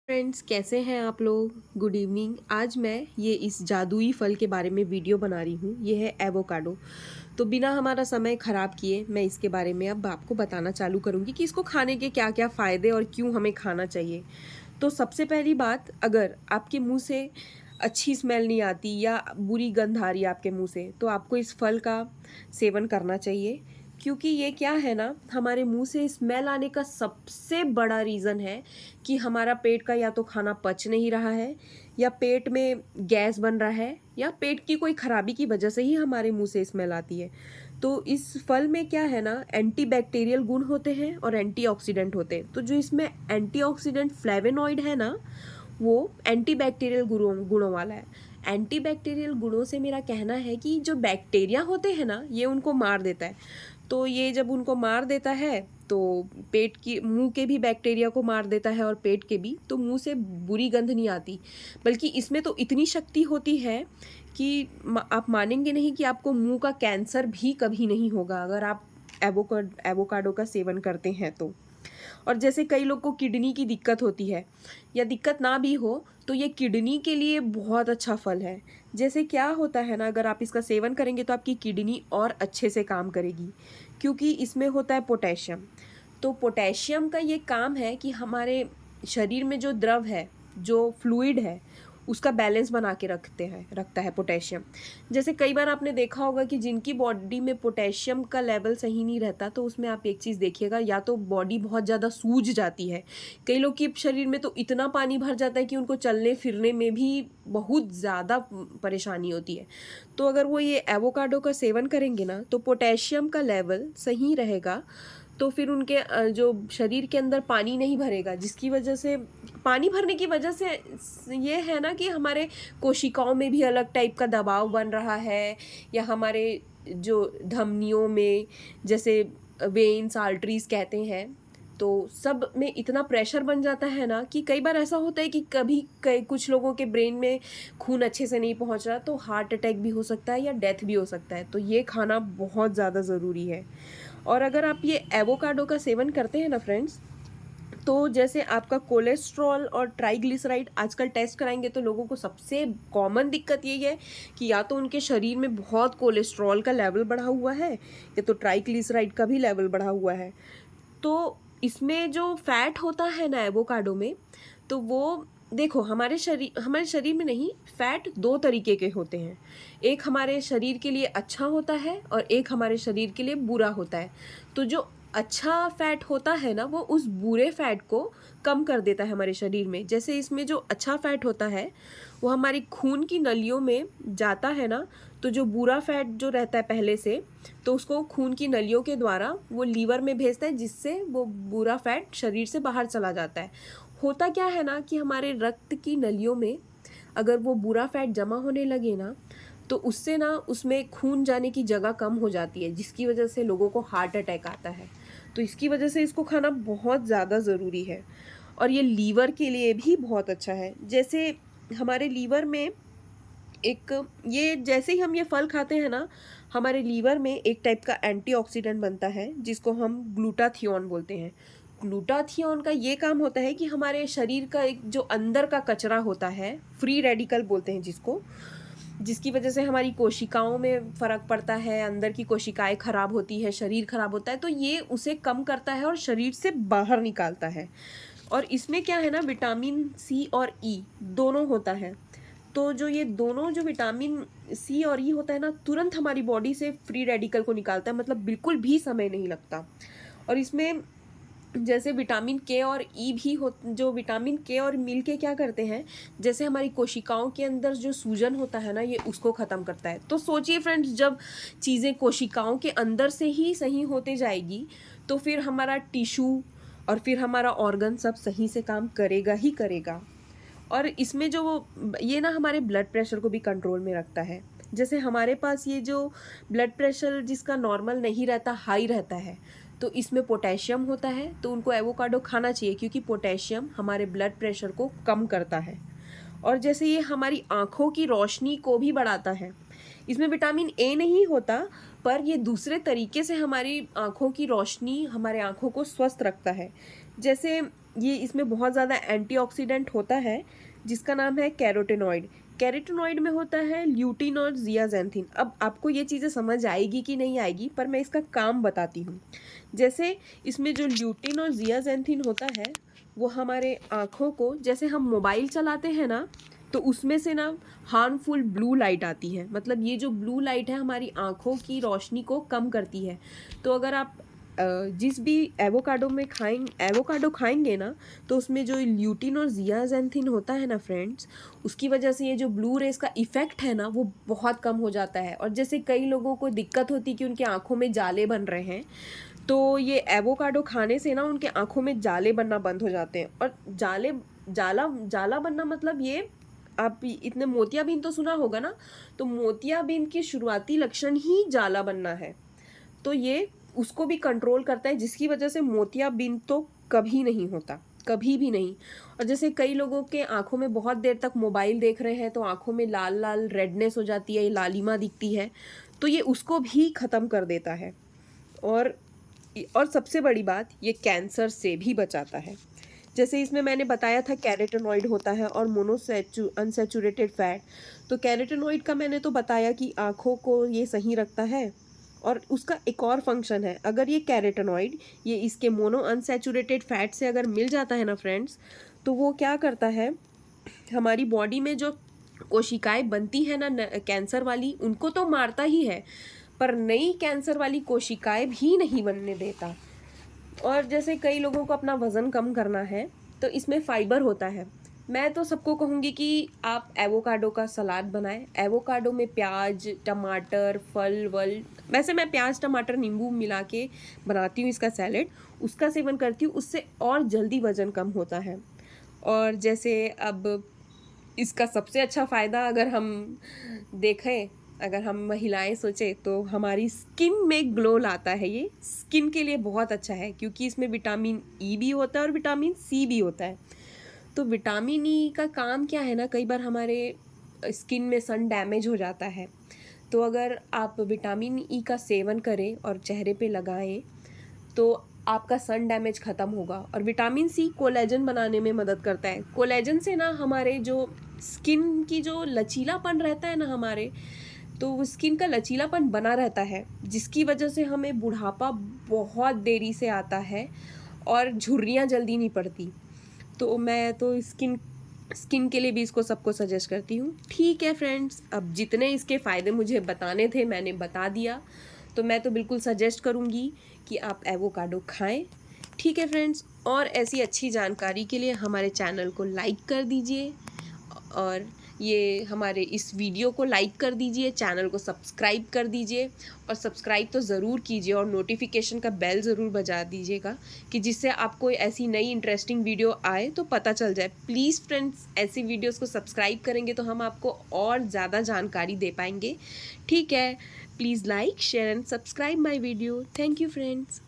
Friends, कैसे हैं आप लोग। Good evening. आज मैं ये इस जादुई फल के बारे में वीडियो बना रही हूँ। ये है एवोकाडो। तो बिना हमारा समय ख़राब किए मैं इसके बारे में अब आपको बताना चालू करूँगी कि इसको खाने के क्या क्या फ़ायदे और क्यों हमें खाना चाहिए। तो सबसे पहली बात, अगर आपके मुंह से अच्छी स्मेल नहीं आती या बुरी गंध आ रही है आपके मुंह से, तो आपको इस फल का सेवन करना चाहिए। क्योंकि ये क्या है ना, हमारे मुंह से स्मेल आने का सबसे बड़ा रीज़न है कि हमारा पेट का या तो खाना पच नहीं रहा है, या पेट में गैस बन रहा है, या पेट की कोई खराबी की वजह से ही हमारे मुंह से स्मेल आती है। तो इस फल में क्या है ना, एंटीबैक्टीरियल गुण होते हैं और एंटीऑक्सीडेंट होते हैं। तो जो इसमें एंटीऑक्सीडेंट फ्लेवेनॉइड है ना, वो एंटीबैक्टीरियल गुणों वाला है। एंटीबैक्टीरियल गुणों से मेरा कहना है कि जो बैक्टीरिया होते हैं ना, ये उनको मार देता है। तो ये जब उनको मार देता है तो पेट की मुंह के भी बैक्टीरिया को मार देता है और पेट के भी, तो मुंह से बुरी गंध नहीं आती। बल्कि इसमें तो इतनी शक्ति होती है कि आप मानेंगे नहीं कि आपको मुंह का कैंसर भी कभी नहीं होगा अगर आप एवोकाडो का सेवन करते हैं तो। और जैसे कई लोग को किडनी की दिक्कत होती है, या दिक्कत ना भी हो तो ये किडनी के लिए बहुत अच्छा फल है। जैसे क्या होता है ना, अगर आप इसका सेवन करेंगे तो आपकी किडनी और अच्छे से काम करेगी, क्योंकि इसमें होता है पोटेशियम। तो पोटेशियम का ये काम है कि हमारे शरीर में जो द्रव है, जो फ्लूइड है, उसका बैलेंस बना के रखता है पोटेशियम। जैसे कई बार आपने देखा होगा कि जिनकी बॉडी में पोटेशियम का लेवल सही नहीं रहता, तो उसमें आप एक चीज़ देखिएगा, या तो बॉडी बहुत ज़्यादा सूज जाती है। कई लोग के शरीर में तो इतना पानी भर जाता है कि उनको चलने फिरने में भी बहुत ज़्यादा परेशानी होती है। तो अगर वो ये एवोकाडो का सेवन करेंगे ना, तो पोटेशियम का लेवल सही रहेगा। तो फिर उनके जो शरीर के अंदर पानी नहीं भरेगा, जिसकी वजह से पानी भरने की वजह से ये है ना कि हमारे कोशिकाओं में भी अलग टाइप का दबाव बन रहा है, या हमारे जो धमनियों में, जैसे वेन्स आर्टरीज कहते हैं, तो सब में इतना प्रेशर बन जाता है ना कि कई बार ऐसा होता है कि कुछ लोगों के ब्रेन में खून अच्छे से नहीं पहुंच रहा, तो हार्ट अटैक भी हो सकता है या डेथ भी हो सकता है। तो ये खाना बहुत ज़्यादा ज़रूरी है। और अगर आप ये एवोकाडो का सेवन करते हैं ना फ्रेंड्स, तो जैसे आपका कोलेस्ट्रॉल और ट्राइग्लिसराइड आजकल टेस्ट कराएंगे तो लोगों को सबसे कॉमन दिक्कत यही है कि या तो उनके शरीर में बहुत कोलेस्ट्रॉल का लेवल बढ़ा हुआ है, या तो ट्राइग्लिसराइड का भी लेवल बढ़ा हुआ है। तो इसमें जो फैट होता है ना एवोकाडो में, तो वो देखो, हमारे शरीर में नहीं, फैट दो तरीके के होते हैं। एक हमारे शरीर के लिए अच्छा होता है और एक हमारे शरीर के लिए बुरा होता है। तो जो अच्छा फैट होता है ना, वो उस बुरे फैट को कम कर देता है हमारे शरीर में। जैसे इसमें जो अच्छा फैट होता है वो हमारी खून की नलियों में जाता है ना, तो जो बुरा फैट जो रहता है पहले से, तो उसको खून की नलियों के द्वारा वो लीवर में भेजता है, जिससे वो बुरा फैट शरीर से बाहर चला जाता है। होता क्या है ना कि हमारे रक्त की नलियों में अगर वो बुरा फैट जमा होने लगे ना, तो उससे ना उसमें खून जाने की जगह कम हो जाती है, जिसकी वजह से लोगों को हार्ट अटैक आता है। तो इसकी वजह से इसको खाना बहुत ज़्यादा ज़रूरी है। और ये लीवर के लिए भी बहुत अच्छा है। जैसे हमारे लीवर में एक, ये जैसे ही हम ये फल खाते हैं ना, हमारे लीवर में एक टाइप का एंटीऑक्सीडेंट बनता है जिसको हम ग्लूटाथियोन बोलते हैं। ग्लूटाथियोन का ये काम होता है कि हमारे शरीर का एक जो अंदर का कचरा होता है, फ्री रेडिकल बोलते हैं जिसको, जिसकी वजह से हमारी कोशिकाओं में फ़र्क पड़ता है, अंदर की कोशिकाएं खराब होती है, शरीर खराब होता है, तो ये उसे कम करता है और शरीर से बाहर निकालता है। और इसमें क्या है ना, विटामिन सी और ई दोनों होता है। तो जो ये दोनों, जो विटामिन सी और ई होता है ना, तुरंत हमारी बॉडी से फ्री रेडिकल को निकालता है, मतलब बिल्कुल भी समय नहीं लगता। और इसमें जैसे विटामिन के और ई भी हो, जो विटामिन के और मिल के क्या करते हैं, जैसे हमारी कोशिकाओं के अंदर जो सूजन होता है ना, ये उसको ख़त्म करता है। तो सोचिए फ्रेंड्स, जब चीज़ें कोशिकाओं के अंदर से ही सही होते जाएगी, तो फिर हमारा टिश्यू और फिर हमारा ऑर्गन सब सही से काम करेगा ही करेगा। और इसमें जो ये ना हमारे ब्लड प्रेशर को भी कंट्रोल में रखता है। जैसे हमारे पास ये जो ब्लड प्रेशर जिसका नॉर्मल नहीं रहता, हाई रहता है, तो इसमें पोटेशियम होता है, तो उनको एवोकाडो खाना चाहिए, क्योंकि पोटेशियम हमारे ब्लड प्रेशर को कम करता है। और जैसे ये हमारी आँखों की रोशनी को भी बढ़ाता है। इसमें विटामिन ए नहीं होता, पर ये दूसरे तरीके से हमारी आँखों की रोशनी, हमारे आँखों को स्वस्थ रखता है। जैसे ये इसमें बहुत ज़्यादा एंटीऑक्सीडेंट होता है जिसका नाम है कैरोटीनॉइड। कैरोटीनॉइड में होता है ल्यूटीन और ज़ियाज़ैंथिन। अब आपको ये चीज़ें समझ आएगी कि नहीं आएगी, पर मैं इसका काम बताती हूँ। जैसे इसमें जो ल्यूटीन और ज़ियाज़ैंथिन होता है वो हमारे आँखों को, जैसे हम मोबाइल चलाते हैं ना, तो उसमें से ना हार्मफुल ब्लू लाइट आती है। मतलब ये जो ब्लू लाइट है हमारी आँखों की रोशनी को कम करती है। तो अगर आप जिस भी एवोकाडो खाएंगे ना, तो उसमें जो ल्यूटीन और ज़ियाज़ैंथिन होता है ना फ्रेंड्स, उसकी वजह से ये जो ब्लू रेस का इफ़ेक्ट है ना वो बहुत कम हो जाता है। और जैसे कई लोगों को दिक्कत होती है कि उनके आँखों में जाले बन रहे हैं, तो ये एवोकाडो खाने से ना उनके आँखों में जाले बनना बंद हो जाते हैं। और जाला बनना मतलब ये, आप इतने मोतियाबिंद तो सुना होगा ना, तो मोतियाबिंद के शुरुआती लक्षण ही जाला बनना है। तो ये उसको भी कंट्रोल करता है, जिसकी वजह से मोतियाबिंद तो कभी नहीं होता, कभी भी नहीं। और जैसे कई लोगों के आंखों में बहुत देर तक मोबाइल देख रहे हैं तो आंखों में लाल लाल रेडनेस हो जाती है, लालिमा दिखती है, तो ये उसको भी ख़त्म कर देता है। और सबसे बड़ी बात, ये कैंसर से भी बचाता है। जैसे इसमें मैंने बताया था कैरोटीनॉइड होता है और अनसैचुरेटेड फैट। तो कैरोटीनॉइड का मैंने तो बताया कि आँखों को ये सही रखता है। और उसका एक और फंक्शन है, अगर ये कैरोटीनॉइड ये इसके मोनो अनसैचुरेटेड फैट से अगर मिल जाता है ना फ्रेंड्स, तो वो क्या करता है, हमारी बॉडी में जो कोशिकाएं बनती है ना कैंसर वाली, उनको तो मारता ही है, पर नई कैंसर वाली कोशिकाएं भी नहीं बनने देता। और जैसे कई लोगों को अपना वज़न कम करना है, तो इसमें फ़ाइबर होता है। मैं तो सबको कहूँगी कि आप एवोकाडो का सलाद बनाएं। एवोकाडो में प्याज, टमाटर, फल वल, वैसे मैं प्याज, टमाटर, नींबू मिला के बनाती हूँ इसका सैलेड, उसका सेवन करती हूँ, उससे और जल्दी वज़न कम होता है। और जैसे अब इसका सबसे अच्छा फ़ायदा अगर हम देखें, अगर हम महिलाएं सोचें, तो हमारी स्किन में ग्लो लाता है। ये स्किन के लिए बहुत अच्छा है क्योंकि इसमें विटामिन ई भी होता है और विटामिन सी भी होता है। तो विटामिन ई का काम क्या है ना, कई बार हमारे स्किन में सन डैमेज हो जाता है, तो अगर आप विटामिन ई का सेवन करें और चेहरे पे लगाएं तो आपका सन डैमेज ख़त्म होगा। और विटामिन सी कोलेजन बनाने में मदद करता है। कोलेजन से ना हमारे जो स्किन की जो लचीलापन रहता है ना हमारे, तो वो स्किन का लचीलापन बना रहता है, जिसकी वजह से हमें बुढ़ापा बहुत देरी से आता है और झुर्रियाँ जल्दी नहीं पड़ती। तो मैं तो स्किन के लिए भी इसको सबको सजेस्ट करती हूँ। ठीक है फ्रेंड्स, अब जितने इसके फ़ायदे मुझे बताने थे मैंने बता दिया, तो मैं तो बिल्कुल सजेस्ट करूँगी कि आप एवोकाडो खाएं। ठीक है फ्रेंड्स, और ऐसी अच्छी जानकारी के लिए हमारे चैनल को लाइक कर दीजिए, और ये हमारे इस वीडियो को लाइक कर दीजिए, चैनल को सब्सक्राइब कर दीजिए, और सब्सक्राइब तो ज़रूर कीजिए और नोटिफिकेशन का बेल ज़रूर बजा दीजिएगा कि जिससे आपको ऐसी नई इंटरेस्टिंग वीडियो आए तो पता चल जाए। प्लीज़ फ्रेंड्स, ऐसी वीडियोस को सब्सक्राइब करेंगे तो हम आपको और ज़्यादा जानकारी दे पाएंगे। ठीक है, please like, share and subscribe my video. Thank you friends.